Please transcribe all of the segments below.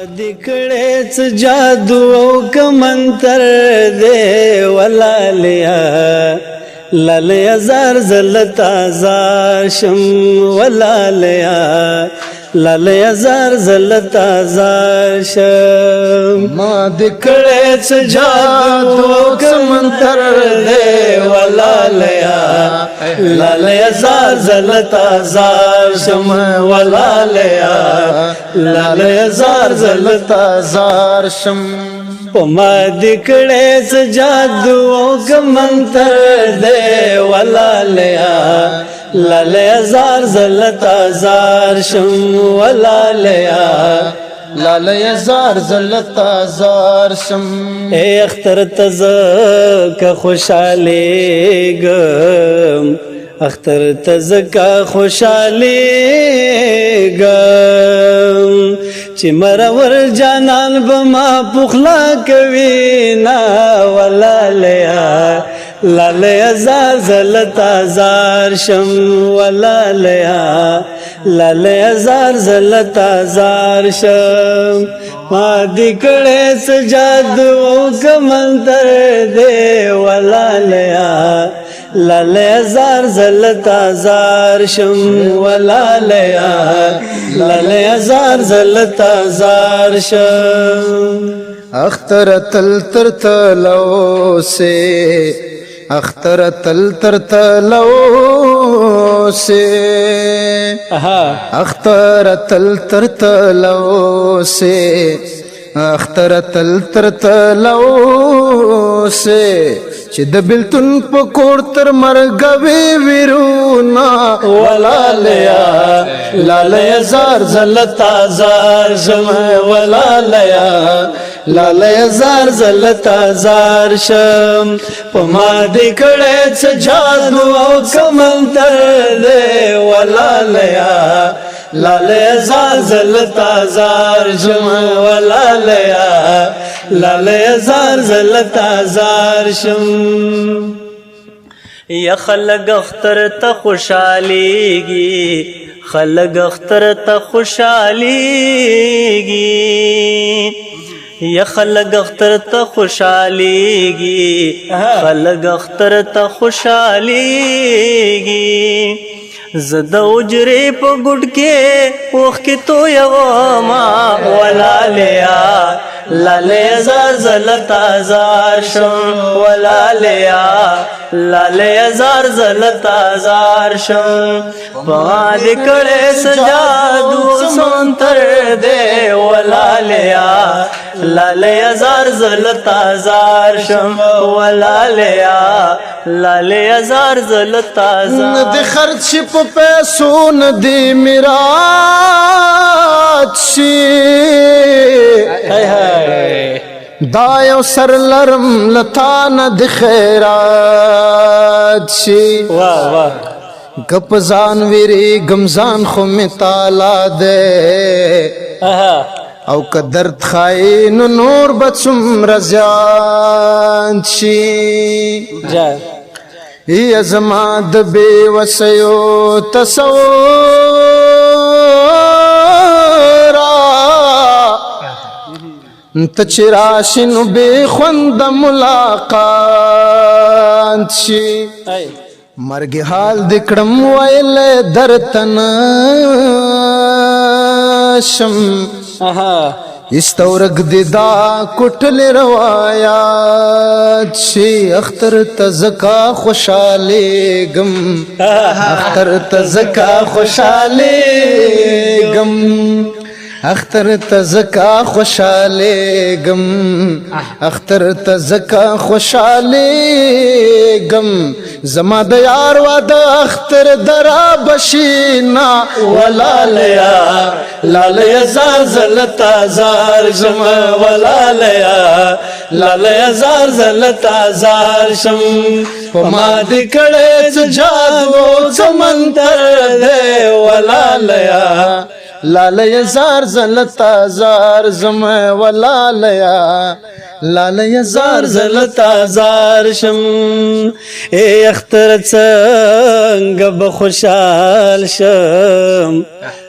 दिकडेच जादू कमंतर दे वलालया लालया जार जलता जाशम वलालया लालया जार जलता जाशम दिकडेच जादू कमंतर दे वलालया लालया जार जलता जाशम वलालया लालया जार जलता जारशम पमा दिकडेच जादू मंतर दे वलालया लालया जार जलता जारशम वलालया लालया जार जलता जारशम ए अख्तर तज का खुशाली गम अख्तर तज का खुशाली गम चिमरवर जानन बमा पुखला कवीना वलालया लालया जार जलता जारशम वलालया लालया जार जलता जारशम मा दिकडेच जादू कमंतर दे वलालया लालया जार जलता जारशम वलालया लालया जार जलता जारशम अख्तर तल तर तलो से अख्तर तल तर तलो से अख्तर तल तर तलो से अख्तर तल तर तलो से चिद बिल्तुन पकोर तर मरगवे विरुना वलालया लालया जार जलता जारशम वलालया लालया जार जलता जारशम पमा दिकडेच जादू कमंतर दे वलालया लालया जार जलता जारशम वलालया लालया जार जलता जारशम या खलग अख्तर त खुशालीगी खलग अख्तर त खुशालीगी या खलग अख्तर त खुशालीगी खलग अख्तर त खुशालीगी ज़द उजरे प गुटके ओखके तो यवमा वलालया लालया जार जलता जारशम वलालया लालया जार जलता जारशम पमा दिकडेच जादू समंतर दे वलालया लालया जार जलता जारशम वलालया लालया जार जलता जार खर्च प पैसो नदी मिराची दायो सर लरम लता न दिखैराची वाह वाह गपजान वीरी गमजान खो में ताला दे औ का दर्द खाई नूर बचुम रजान छी जा ये जमाद बेवसयो तचिराशिन बेखुंद मुलाकात शी मर्ग हाल दिकड़म वैल दरतन शम इस्तौरग दिदा कुटल रवायात शी अख्तर तज़का खुशाली गम अख्तर तज़का खुशाली गम अख्तर तज़का खुशाली गम अख्तर तज़का खुशाली गम जमा दयार वादा अख्तर दरा बशीना वलालया लालया जार जलता जारशम वलालया लालया जार जलता जारशम पमा दिकडेच जादू समंतर दे वलालया لالای زار زلتا زار زم ولالیا لالای زار زلتا زار شم ای اختر څنګه به خوشحال شم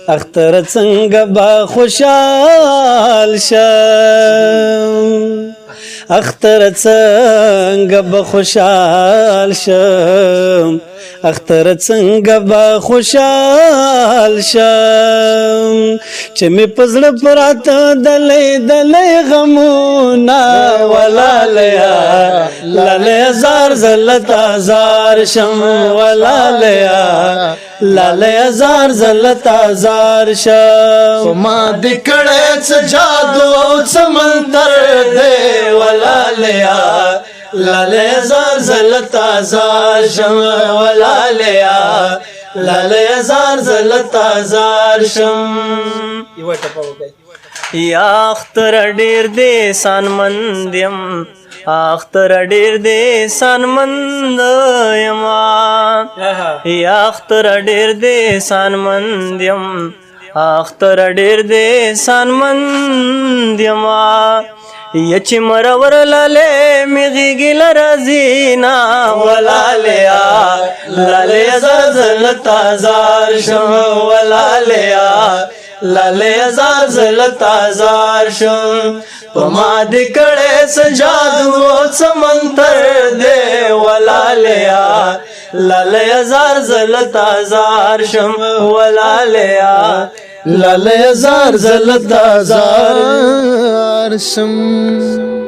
اختر څنګه به خوشحال شم اختر څنګه به خوشحال شم اختر څنګه به خوشحال شم چې مې پزړه پراته دلې دلې غمونه ولالیا لالیا زار زلتا زار شم ولالیا لالیا زار زلتا زار شم ما دې کړه څه جادو او څه منتر دې ولالیا لالیا زار زلتا زار شم ولالیا لالیا زار زلتا زار شم یا اختر ډیر دې سانمند یم اختر ډیر دې سانمند یم یا اختر ډیر دې سانمند یم اختر ډیر دې سانمند یم یچ مرور لاله میغي گل رزینا ولالیا لالیا زار زلتا زار شم ولالیا لالیا زار زلتا زار شم پما دې کړه سجادو سمنتر دې ولالیا لالیا زار زلتا زار شم ولالیا لالیا زار زلتا زار شم